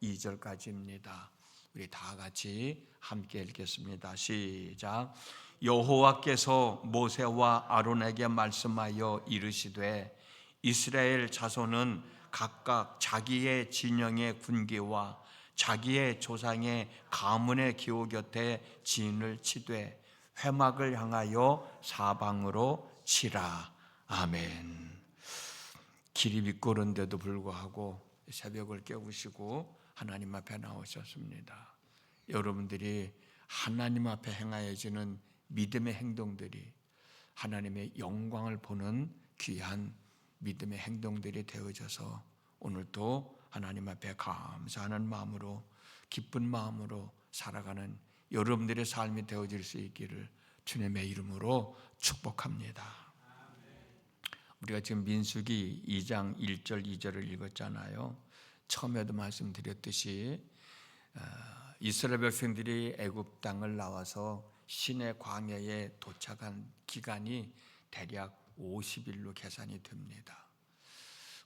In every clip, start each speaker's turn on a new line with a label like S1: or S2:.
S1: 2절까지입니다. 우리 다 같이 함께 읽겠습니다. 시작. 여호와께서 모세와 아론에게 말씀하여 이르시되 이스라엘 자손은 각각 자기의 진영의 군기와 자기의 조상의 가문의 기호 곁에 진을 치되 회막을 향하여 사방으로 치라. 아멘. 길이 미끄러운데도 불구하고 새벽을 깨우시고 하나님 앞에 나오셨습니다. 여러분들이 하나님 앞에 행하여지는 믿음의 행동들이 하나님의 영광을 보는 귀한 믿음의 행동들이 되어져서 오늘도 하나님 앞에 감사하는 마음으로 기쁜 마음으로 살아가는 여러분들의 삶이 되어질 수 있기를 주님의 이름으로 축복합니다. 우리가 지금 민수기 2장 1절 2절을 읽었잖아요. 처음에도 말씀드렸듯이 이스라엘 백성들이 애굽 땅을 나와서 시내 광야에 도착한 기간이 대략 50일로 계산이 됩니다.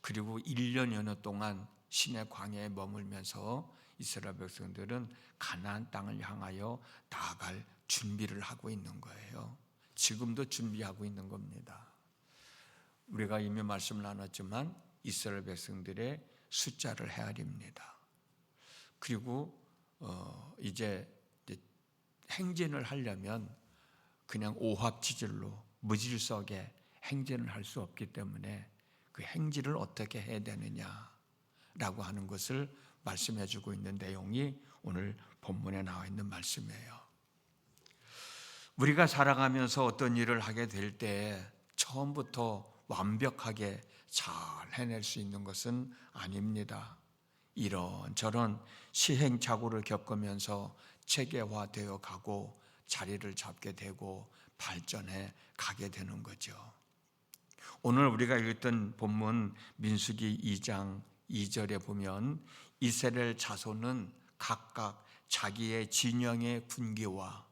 S1: 그리고 1년여 동안 시내 광야에 머물면서 이스라엘 백성들은 가나안 땅을 향하여 나아갈 준비를 하고 있는 거예요. 지금도 준비하고 있는 겁니다. 우리가 이미 말씀을 나눴지만 이스라엘 백성들의 숫자를 헤아립니다. 그리고 이제 행진을 하려면 그냥 오합지졸로 무질서하게 행진을 할 수 없기 때문에 그 행진을 어떻게 해야 되느냐라고 하는 것을 말씀해 주고 있는 내용이 오늘 본문에 나와 있는 말씀이에요. 우리가 살아가면서 어떤 일을 하게 될 때 처음부터 완벽하게 잘 해낼 수 있는 것은 아닙니다. 이런저런 시행착오를 겪으면서 체계화되어 가고 자리를 잡게 되고 발전해 가게 되는 거죠. 오늘 우리가 읽었던 본문 민수기 2장 2절에 보면 이스라엘 자손은 각각 자기의 진영의 군기와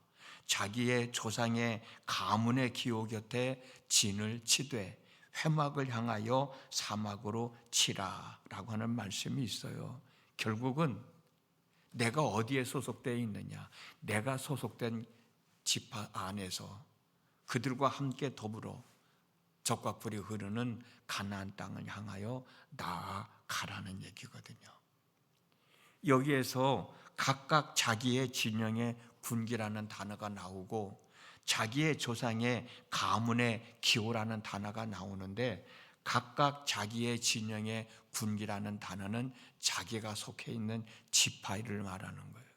S1: 자기의 조상의 가문의 기호 곁에 진을 치되 회막을 향하여 사막으로 치라라고 하는 말씀이 있어요. 결국은 내가 어디에 소속되어 있느냐, 내가 소속된 지파 안에서 그들과 함께 더불어 적과 꿀이 흐르는 가나안 땅을 향하여 나아가라는 얘기거든요. 여기에서 각각 자기의 진영의 군기라는 단어가 나오고 자기의 조상의 가문의 기호라는 단어가 나오는데 각각 자기의 진영의 군기라는 단어는 자기가 속해 있는 지파를 말하는 거예요.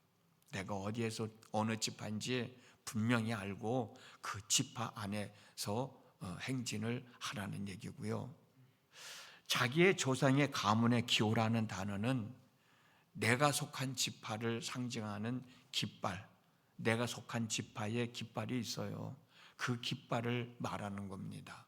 S1: 내가 어디에서 어느 지파인지 분명히 알고 그 지파 안에서 행진을 하라는 얘기고요. 자기의 조상의 가문의 기호라는 단어는 내가 속한 지파를 상징하는 깃발, 내가 속한 지파에 깃발이 있어요. 그 깃발을 말하는 겁니다.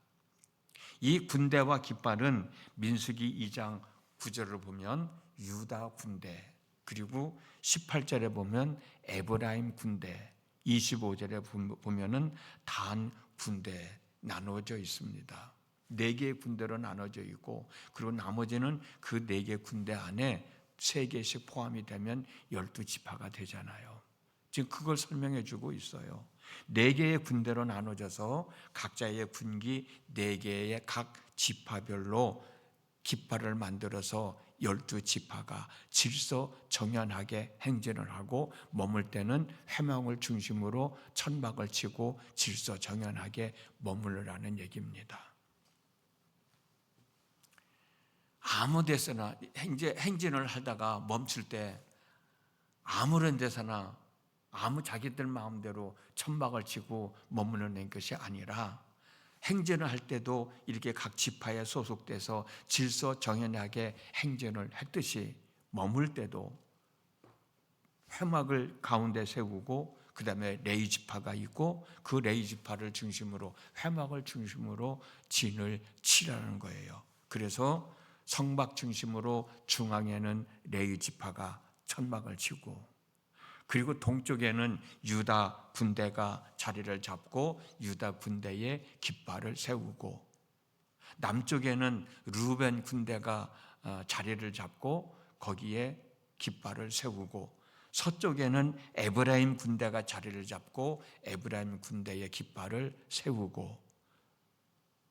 S1: 이 군대와 깃발은 민수기 2장 9절을 보면 유다 군대, 그리고 18절에 보면 에브라임 군대, 25절에 보면은 단 군대 나눠져 있습니다. 4개의 군대로 나눠져 있고 그리고 나머지는 그 4개 군대 안에 3개씩 포함이 되면 12지파가 되잖아요. 지금 그걸 설명해 주고 있어요. 4개의 군대로 나눠져서 각자의 군기 4개의 각 지파별로 깃발을 만들어서 12지파가 질서정연하게 행진을 하고 머물 때는 회막을 중심으로 천막을 치고 질서정연하게 머무르라는 얘기입니다. 아무 데서나 행진을 하다가 멈출 때 아무런 데서나 아무 자기들 마음대로 천막을 치고 머무르는 것이 아니라 행진을 할 때도 이렇게 각 지파에 소속돼서 질서정연하게 행진을 했듯이 머물 때도 회막을 가운데 세우고 그 다음에 레위 지파가 있고 그 레위 지파를 중심으로 회막을 중심으로 진을 치라는 거예요. 그래서 성막 중심으로 중앙에는 레위 지파가 천막을 치고 그리고 동쪽에는 유다 군대가 자리를 잡고 유다 군대의 깃발을 세우고 남쪽에는 루벤 군대가 자리를 잡고 거기에 깃발을 세우고 서쪽에는 에브라임 군대가 자리를 잡고 에브라임 군대의 깃발을 세우고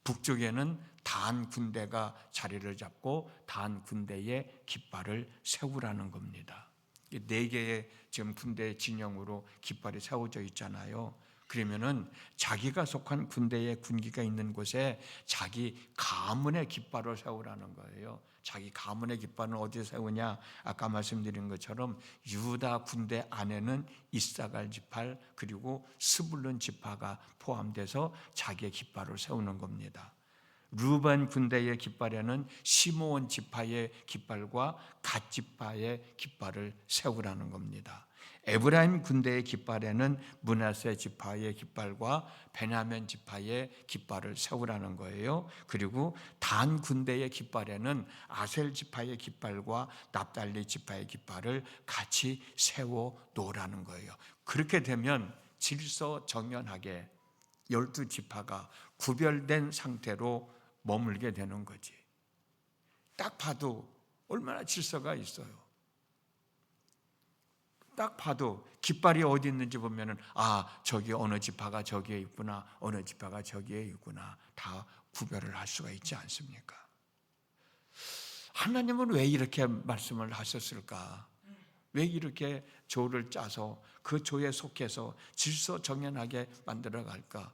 S1: 북쪽에는 단 군대가 자리를 잡고 단 군대의 깃발을 세우라는 겁니다. 네 개의 지금 군대 진영으로 깃발이 세워져 있잖아요. 그러면은 자기가 속한 군대의 군기가 있는 곳에 자기 가문의 깃발을 세우라는 거예요. 자기 가문의 깃발은 어디에 세우냐? 아까 말씀드린 것처럼 유다 군대 안에는 이사갈 지파 그리고 스불론 지파가 포함돼서 자기의 깃발을 세우는 겁니다. 루벤 군대의 깃발에는 시므온 지파의 깃발과 갓 지파의 깃발을 세우라는 겁니다. 에브라임 군대의 깃발에는 므낫세 지파의 깃발과 베냐민 지파의 깃발을 세우라는 거예요. 그리고 단 군대의 깃발에는 아셀 지파의 깃발과 납달리 지파의 깃발을 같이 세워 놓으라는 거예요. 그렇게 되면 질서정연하게 12지파가 구별된 상태로 머물게 되는 거지. 딱 봐도 얼마나 질서가 있어요. 딱 봐도 깃발이 어디 있는지 보면은 저기 어느 지파가 저기에 있구나, 어느 지파가 저기에 있구나, 다 구별을 할 수가 있지 않습니까? 하나님은 왜 이렇게 말씀을 하셨을까? 왜 이렇게 조를 짜서 그 조에 속해서 질서정연하게 만들어 갈까?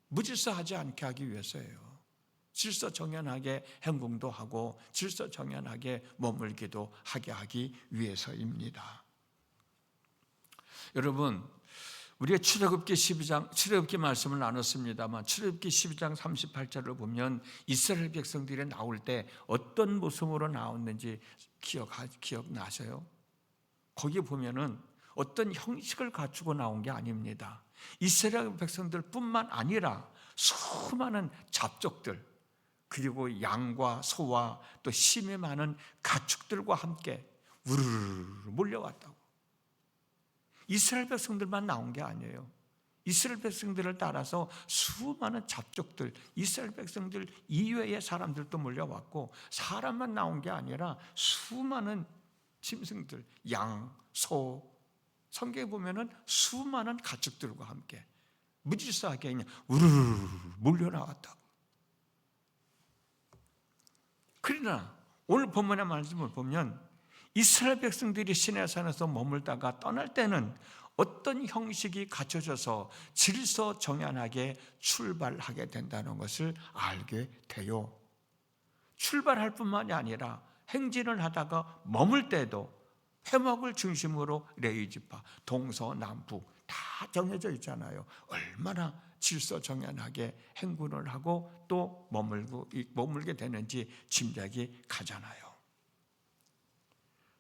S1: 무질서하지 않게 하기 위해서예요. 질서정연하게 행동도 하고 질서정연하게 머물기도 하게 하기 위해서입니다. 여러분, 우리가 출애굽기 12장, 출애굽기 말씀을 나눴습니다만 출애굽기 12장 38절을 보면 이스라엘 백성들이 나올 때 어떤 모습으로 나왔는지 기억나세요? 거기 보면은 어떤 형식을 갖추고 나온 게 아닙니다. 이스라엘 백성들뿐만 아니라 수많은 잡족들 그리고 양과 소와 또 심이 많은 가축들과 함께 우르르 몰려왔다고. 이스라엘 백성들만 나온 게 아니에요. 이스라엘 백성들을 따라서 수많은 잡족들, 이스라엘 백성들 이외의 사람들도 몰려왔고 사람만 나온 게 아니라 수많은 짐승들, 양, 소, 성경에 보면은 수많은 가축들과 함께 무질서하게 그냥 우르르 몰려 나왔다고. 그러나 오늘 본문의 말씀을 보면 이스라엘 백성들이 시내산에서 머물다가 떠날 때는 어떤 형식이 갖춰져서 질서정연하게 출발하게 된다는 것을 알게 돼요. 출발할 뿐만이 아니라 행진을 하다가 머물 때도 회막을 중심으로 레위지파, 동서남북 다 정해져 있잖아요. 얼마나 질서정연하게 행군을 하고 또 머물게 되는지 짐작이 가잖아요.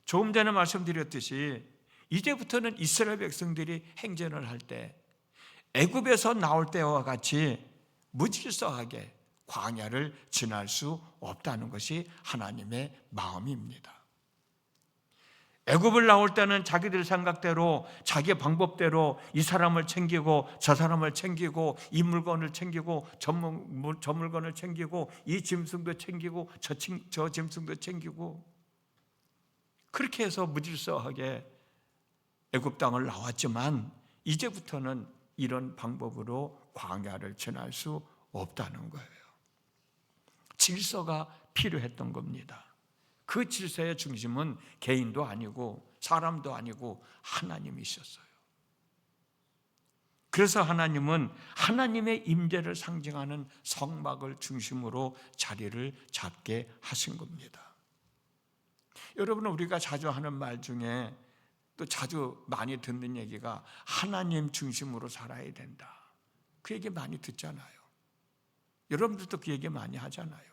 S1: 조금 전에 말씀드렸듯이 이제부터는 이스라엘 백성들이 행진을 할 때 애굽에서 나올 때와 같이 무질서하게 광야를 지날 수 없다는 것이 하나님의 마음입니다. 애굽을 나올 때는 자기들 생각대로 자기 방법대로 이 사람을 챙기고 저 사람을 챙기고 이 물건을 챙기고 저 물건을 챙기고 이 짐승도 챙기고 저 짐승도 챙기고 그렇게 해서 무질서하게 애굽 땅을 나왔지만 이제부터는 이런 방법으로 광야를 지날 수 없다는 거예요. 질서가 필요했던 겁니다. 그 질서의 중심은 개인도 아니고 사람도 아니고 하나님이셨어요. 그래서 하나님은 하나님의 임재를 상징하는 성막을 중심으로 자리를 잡게 하신 겁니다. 여러분, 우리가 자주 하는 말 중에 또 자주 많이 듣는 얘기가 하나님 중심으로 살아야 된다. 그 얘기 많이 듣잖아요. 여러분들도 그 얘기 많이 하잖아요.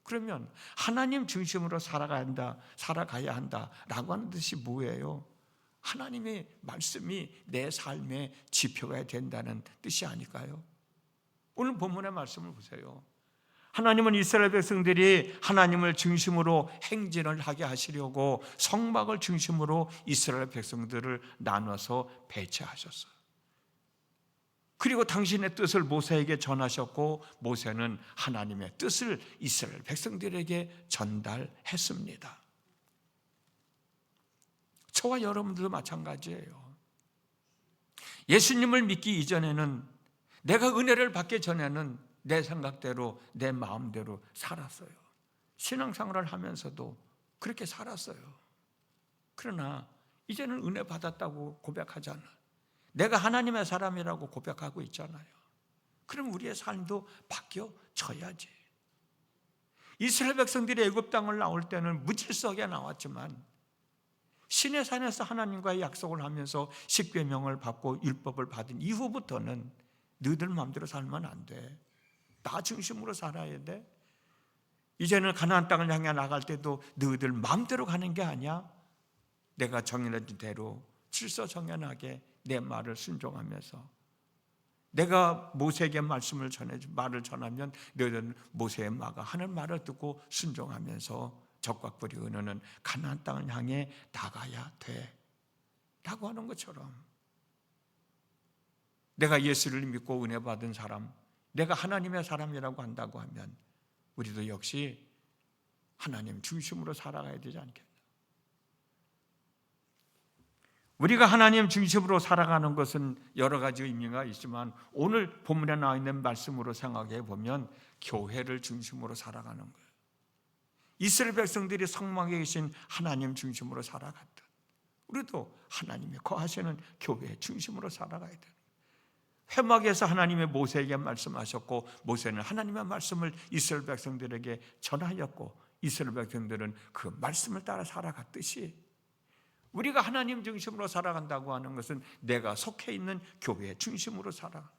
S1: 그러면 하나님 중심으로 살아가야 한다라고 하는 뜻이 뭐예요? 하나님의 말씀이 내 삶의 지표가 된다는 뜻이 아닐까요? 오늘 본문의 말씀을 보세요. 하나님은 이스라엘 백성들이 하나님을 중심으로 행진을 하게 하시려고 성막을 중심으로 이스라엘 백성들을 나눠서 배치하셨어요. 그리고 당신의 뜻을 모세에게 전하셨고 모세는 하나님의 뜻을 이스라엘 백성들에게 전달했습니다. 저와 여러분들도 마찬가지예요. 예수님을 믿기 이전에는, 내가 은혜를 받기 전에는 내 생각대로, 내 마음대로 살았어요. 신앙생활을 하면서도 그렇게 살았어요. 그러나 이제는 은혜 받았다고 고백하잖아. 내가 하나님의 사람이라고 고백하고 있잖아요. 그럼 우리의 삶도 바뀌어져야지. 이스라엘 백성들이 애굽 땅을 나올 때는 무질서하게 나왔지만 시내산에서 하나님과의 약속을 하면서 십계명을 받고 율법을 받은 이후부터는 너희들 마음대로 살면 안 돼. 나 중심으로 살아야 돼. 이제는 가나안 땅을 향해 나갈 때도 너희들 마음대로 가는 게 아니야. 내가 정해진 대로 질서정연하게 내 말을 순종하면서, 내가 모세에게 말을 전하면 너희들은 모세의 말과 하는 말을 듣고 순종하면서 적과 꿀이 흐르는 가나안 땅을 향해 나가야 돼 라고 하는 것처럼, 내가 예수를 믿고 은혜 받은 사람, 내가 하나님의 사람이라고 한다고 하면 우리도 역시 하나님 중심으로 살아가야 되지 않겠나. 우리가 하나님 중심으로 살아가는 것은 여러 가지 의미가 있지만 오늘 본문에 나와 있는 말씀으로 생각해 보면 교회를 중심으로 살아가는 거예요. 이스라엘 백성들이 성막에 계신 하나님 중심으로 살아갔다. 우리도 하나님이 거하시는 교회 중심으로 살아가야 돼요. 회막에서 하나님의 모세에게 말씀하셨고, 모세는 하나님의 말씀을 이스라엘 백성들에게 전하였고, 이스라엘 백성들은 그 말씀을 따라 살아갔듯이 우리가 하나님 중심으로 살아간다고 하는 것은 내가 속해 있는 교회 중심으로 살아가,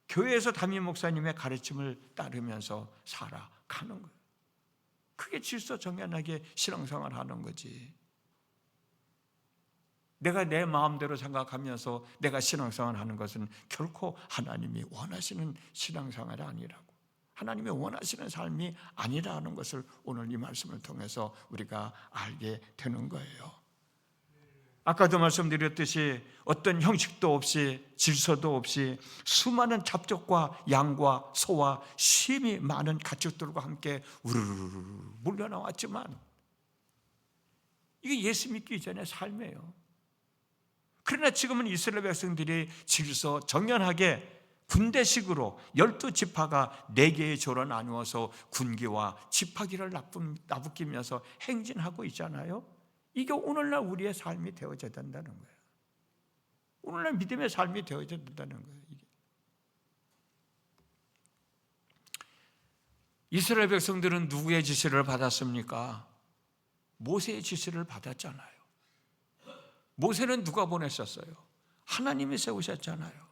S1: 교회에서 담임 목사님의 가르침을 따르면서 살아가는 거예요. 그게 질서정연하게 신앙생활 하는 거지. 내가 내 마음대로 생각하면서 내가 신앙생활 하는 것은 결코 하나님이 원하시는 신앙생활이 아니라고, 하나님이 원하시는 삶이 아니라는 것을 오늘 이 말씀을 통해서 우리가 알게 되는 거예요. 아까도 말씀드렸듯이 어떤 형식도 없이, 질서도 없이 수많은 잡족과 양과 소와 심이 많은 가축들과 함께 우르르르 몰려나왔지만 이게 예수 믿기 전의 삶이에요. 그러나 지금은 이스라엘 백성들이 질서 정연하게 군대식으로 12지파가 4개의 조로 나누어서 군기와 지파기를 나부끼면서 행진하고 있잖아요. 이게 오늘날 우리의 삶이 되어져야 된다는 거예요. 오늘날 믿음의 삶이 되어져야 된다는 거예요. 이스라엘 백성들은 누구의 지시를 받았습니까? 모세의 지시를 받았잖아요. 모세는 누가 보냈었어요? 하나님이 세우셨잖아요.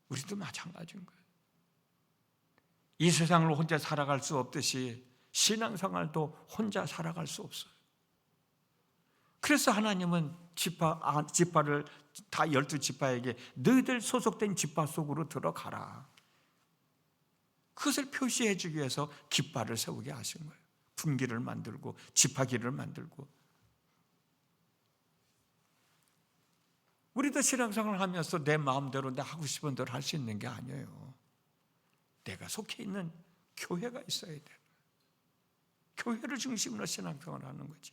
S1: 우리도 마찬가지인 거예요. 이 세상을 혼자 살아갈 수 없듯이 신앙생활도 혼자 살아갈 수 없어요. 그래서 하나님은 지파를 다 12지파에게 너희들 소속된 지파 속으로 들어가라, 그것을 표시해 주기 위해서 깃발을 세우게 하신 거예요. 군기를 만들고 지파기를 만들고. 우리도 신앙생활을 하면서 내 마음대로 내 하고 싶은 대로 할 수 있는 게 아니에요. 내가 속해 있는 교회가 있어야 돼. 교회를 중심으로 신앙생활을 하는 거지.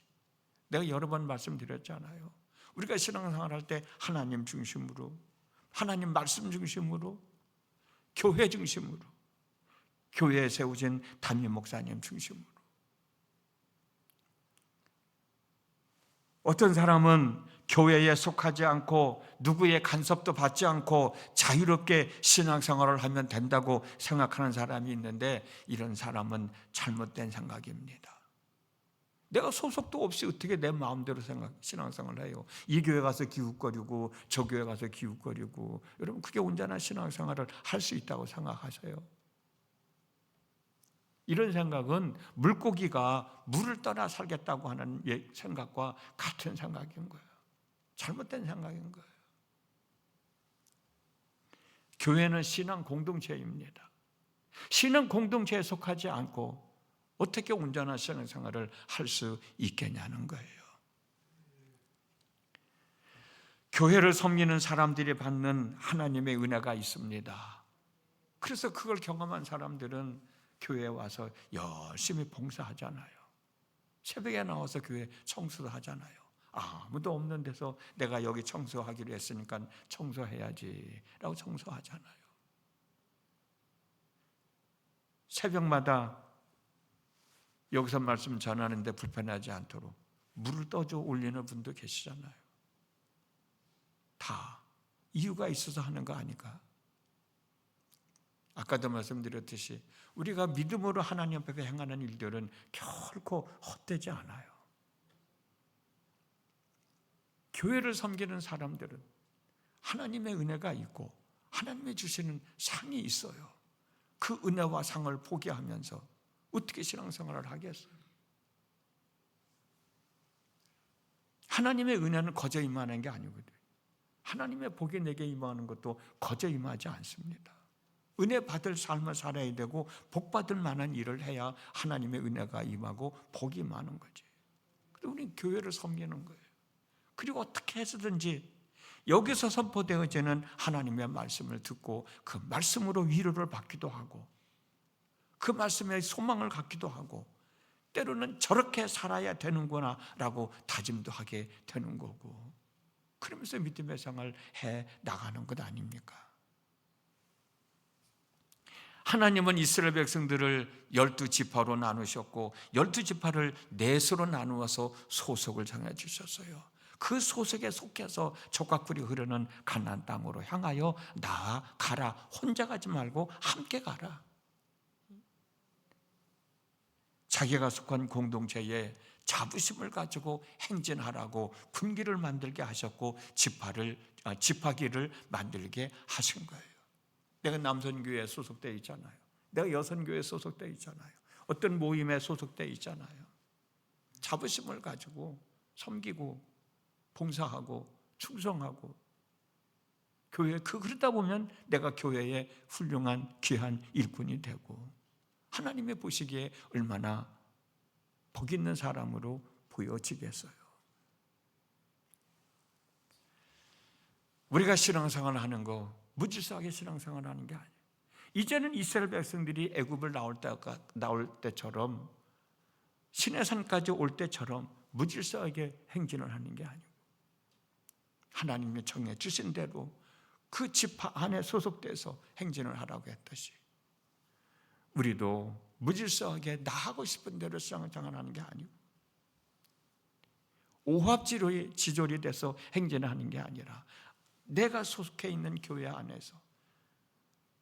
S1: 내가 여러 번 말씀드렸잖아요. 우리가 신앙생활 할 때 하나님 중심으로, 하나님 말씀 중심으로, 교회 중심으로, 교회에 세우신 담임 목사님 중심으로. 어떤 사람은 교회에 속하지 않고 누구의 간섭도 받지 않고 자유롭게 신앙생활을 하면 된다고 생각하는 사람이 있는데, 이런 사람은 잘못된 생각입니다. 내가 소속도 없이 어떻게 내 마음대로 신앙생활을 해요? 이 교회 가서 기웃거리고 저 교회 가서 기웃거리고, 여러분 그게 온전한 신앙생활을 할 수 있다고 생각하세요? 이런 생각은 물고기가 물을 떠나 살겠다고 하는 생각과 같은 생각인 거예요. 잘못된 생각인 거예요. 교회는 신앙 공동체입니다. 신앙 공동체에 속하지 않고 어떻게 온전한 신앙생활을 할 수 있겠냐는 거예요. 교회를 섬기는 사람들이 받는 하나님의 은혜가 있습니다. 그래서 그걸 경험한 사람들은 교회에 와서 열심히 봉사하잖아요. 새벽에 나와서 교회 청소도 하잖아요. 아무도 없는 데서 내가 여기 청소하기로 했으니까 청소해야지 라고 청소하잖아요. 새벽마다 여기서 말씀 전하는데 불편하지 않도록 물을 떠줘 올리는 분도 계시잖아요. 다 이유가 있어서 하는 거 아닌가? 아까도 말씀드렸듯이 우리가 믿음으로 하나님 앞에 행하는 일들은 결코 헛되지 않아요. 교회를 섬기는 사람들은 하나님의 은혜가 있고 하나님이 주시는 상이 있어요. 그 은혜와 상을 포기하면서 어떻게 신앙생활을 하겠어요? 하나님의 은혜는 거저 임하는 게 아니거든요. 하나님의 복이 내게 임하는 것도 거저 임하지 않습니다. 은혜 받을 삶을 살아야 되고 복 받을 만한 일을 해야 하나님의 은혜가 임하고 복이 임하는 거지. 그리고 우리는 교회를 섬기는 거예요. 그리고 어떻게 해서든지 여기서 선포되어지는 하나님의 말씀을 듣고 그 말씀으로 위로를 받기도 하고 그 말씀에 소망을 갖기도 하고 때로는 저렇게 살아야 되는구나 라고 다짐도 하게 되는 거고, 그러면서 믿음의 생활을 해 나가는 것 아닙니까? 하나님은 이스라엘 백성들을 12지파로 나누셨고 12지파를 넷으로 나누어서 소속을 정해 주셨어요. 그 소속에 속해서 족각불이 흐르는 가나안 땅으로 향하여 나아가라. 혼자 가지 말고 함께 가라. 자기가 속한 공동체에 자부심을 가지고 행진하라고 군기를 만들게 하셨고 지파기를 만들게 하신 거예요. 내가 남선교회에 소속되어 있잖아요. 내가 여선교회에 소속되어 있잖아요. 어떤 모임에 소속되어 있잖아요. 자부심을 가지고 섬기고 봉사하고 충성하고 그러다 보면 내가 교회의 훌륭한 귀한 일꾼이 되고 하나님의 보시기에 얼마나 복 있는 사람으로 보여지겠어요. 우리가 신앙생활을 하는 거 무질서하게 신앙생활을 하는 게 아니에요. 이제는 이스라엘 백성들이 애굽을 나올 때처럼 시내산까지 올 때처럼 무질서하게 행진을 하는 게 아니고 하나님이 정해 주신 대로 그 지파 안에 소속돼서 행진을 하라고 했듯이 우리도 무질서하게 나 하고 싶은 대로 신앙생활하는 게 아니고 오합지졸이 돼서 행진하는 게 아니라 내가 소속해 있는 교회 안에서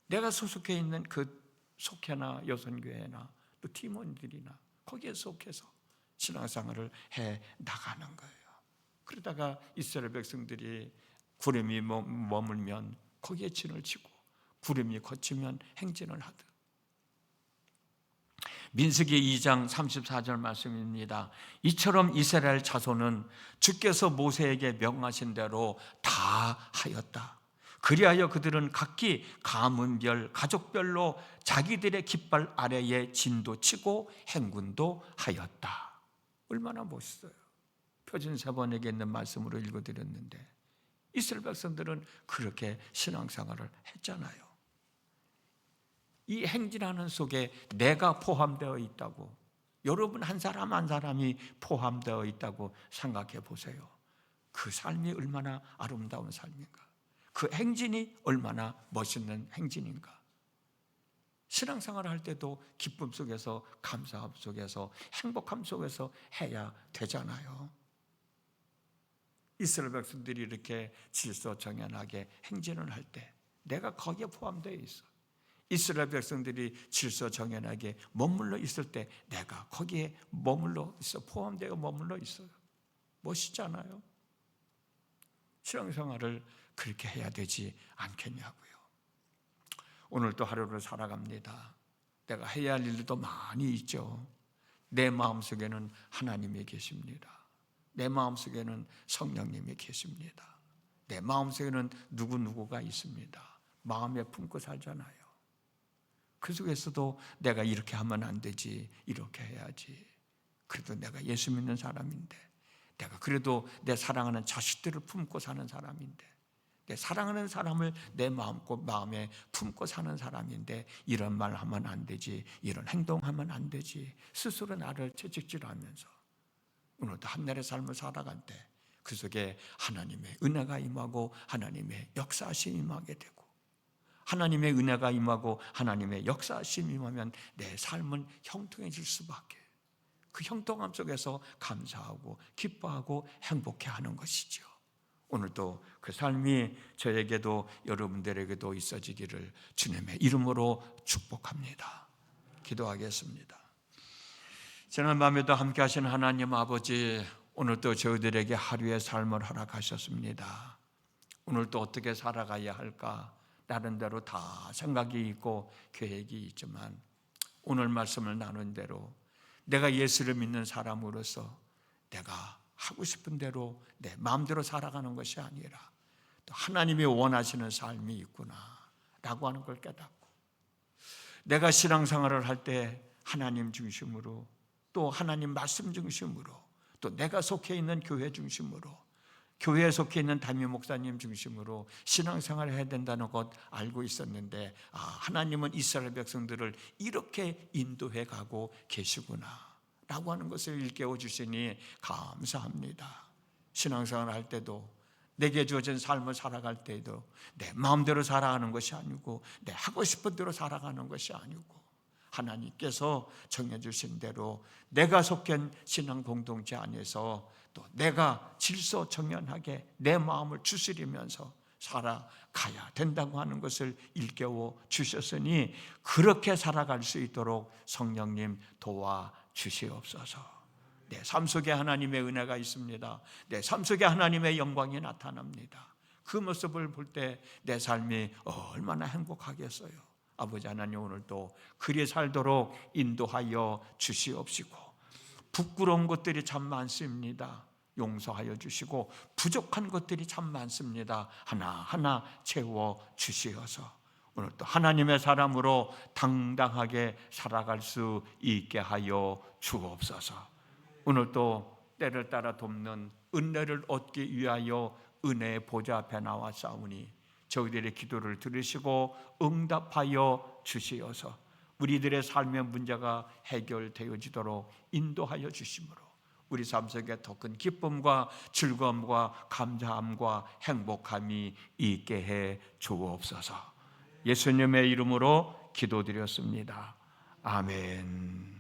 S1: 내가 소속해 있는 그 속회나 여선교회나 또 팀원들이나 거기에 속해서 신앙생활을 해 나가는 거예요. 그러다가 이스라엘 백성들이 구름이 머물면 거기에 진을 치고 구름이 걷히면 행진을 하듯. 민수기 2장 34절 말씀입니다. 이처럼 이스라엘 자손은 주께서 모세에게 명하신 대로 다 하였다. 그리하여 그들은 각기 가문별 가족별로 자기들의 깃발 아래에 진도 치고 행군도 하였다. 얼마나 멋있어요. 표준세번에게 있는 말씀으로 읽어드렸는데 이스라엘 백성들은 그렇게 신앙생활을 했잖아요. 이 행진하는 속에 내가 포함되어 있다고, 여러분 한 사람 한 사람이 포함되어 있다고 생각해 보세요. 그 삶이 얼마나 아름다운 삶인가, 그 행진이 얼마나 멋있는 행진인가. 신앙생활을 할 때도 기쁨 속에서, 감사함 속에서, 행복함 속에서 해야 되잖아요. 이스라엘 백성들이 이렇게 질서정연하게 행진을 할 때 내가 거기에 포함되어 있어. 이스라엘 백성들이 질서정연하게 머물러 있을 때 내가 거기에 머물러 있어, 포함되어 머물러 있어요. 멋있잖아요. 신앙생활을 그렇게 해야 되지 않겠냐고요. 오늘 또 하루를 살아갑니다. 내가 해야 할 일도 많이 있죠. 내 마음속에는 하나님이 계십니다. 내 마음속에는 성령님이 계십니다. 내 마음속에는 누구누구가 있습니다. 마음에 품고 살잖아요. 그 속에서도 내가 이렇게 하면 안 되지, 이렇게 해야지. 그래도 내가 예수 믿는 사람인데, 내가 그래도 내 사랑하는 자식들을 품고 사는 사람인데, 내 사랑하는 사람을 내 마음에 품고 사는 사람인데 이런 말 하면 안 되지, 이런 행동하면 안 되지, 스스로 나를 채찍질하면서 오늘도 한 날의 삶을 살아갈 때 그 속에 하나님의 은혜가 임하고 하나님의 역사하심이 임하게 되고, 하나님의 은혜가 임하고 하나님의 역사하심이 임하면 내 삶은 형통해질 수밖에. 그 형통함 속에서 감사하고 기뻐하고 행복해하는 것이죠. 오늘도 그 삶이 저에게도 여러분들에게도 있어지기를 주님의 이름으로 축복합니다. 기도하겠습니다. 지난 밤에도 함께 하신 하나님 아버지, 오늘도 저희들에게 하루의 삶을 허락하셨습니다. 오늘도 어떻게 살아가야 할까? 나름대로 다 생각이 있고 계획이 있지만 오늘 말씀을 나눈 대로 내가 예수를 믿는 사람으로서 내가 하고 싶은 대로 내 마음대로 살아가는 것이 아니라 또 하나님이 원하시는 삶이 있구나 라고 하는 걸 깨닫고, 내가 신앙생활을 할 때 하나님 중심으로, 또 하나님 말씀 중심으로, 또 내가 속해 있는 교회 중심으로, 교회에 속해 있는 담임 목사님 중심으로 신앙생활을 해야 된다는 것 알고 있었는데, 하나님은 이스라엘 백성들을 이렇게 인도해 가고 계시구나 라고 하는 것을 일깨워 주시니 감사합니다. 신앙생활을 할 때도, 내게 주어진 삶을 살아갈 때에도 내 마음대로 살아가는 것이 아니고 내 하고 싶은 대로 살아가는 것이 아니고 하나님께서 정해주신 대로 내가 속한 신앙 공동체 안에서 또 내가 질서정연하게 내 마음을 추스리면서 살아가야 된다고 하는 것을 일깨워 주셨으니 그렇게 살아갈 수 있도록 성령님 도와주시옵소서. 내 삶 속에 하나님의 은혜가 있습니다. 내 삶 속에 하나님의 영광이 나타납니다. 그 모습을 볼 때 내 삶이 얼마나 행복하겠어요. 아버지 하나님, 오늘도 그리 살도록 인도하여 주시옵시고, 부끄러운 것들이 참 많습니다. 용서하여 주시고, 부족한 것들이 참 많습니다. 하나하나 채워 주시어서 오늘 또 하나님의 사람으로 당당하게 살아갈 수 있게 하여 주옵소서. 오늘 또 때를 따라 돕는 은혜를 얻기 위하여 은혜의 보좌 앞에 나와 싸우니 저희들의 기도를 들으시고 응답하여 주시어서 우리들의 삶의 문제가 해결되어지도록 인도하여 주심으로 우리 삶 속에 더 큰 기쁨과 즐거움과 감사함과 행복함이 있게 해 주옵소서. 예수님의 이름으로 기도드렸습니다. 아멘.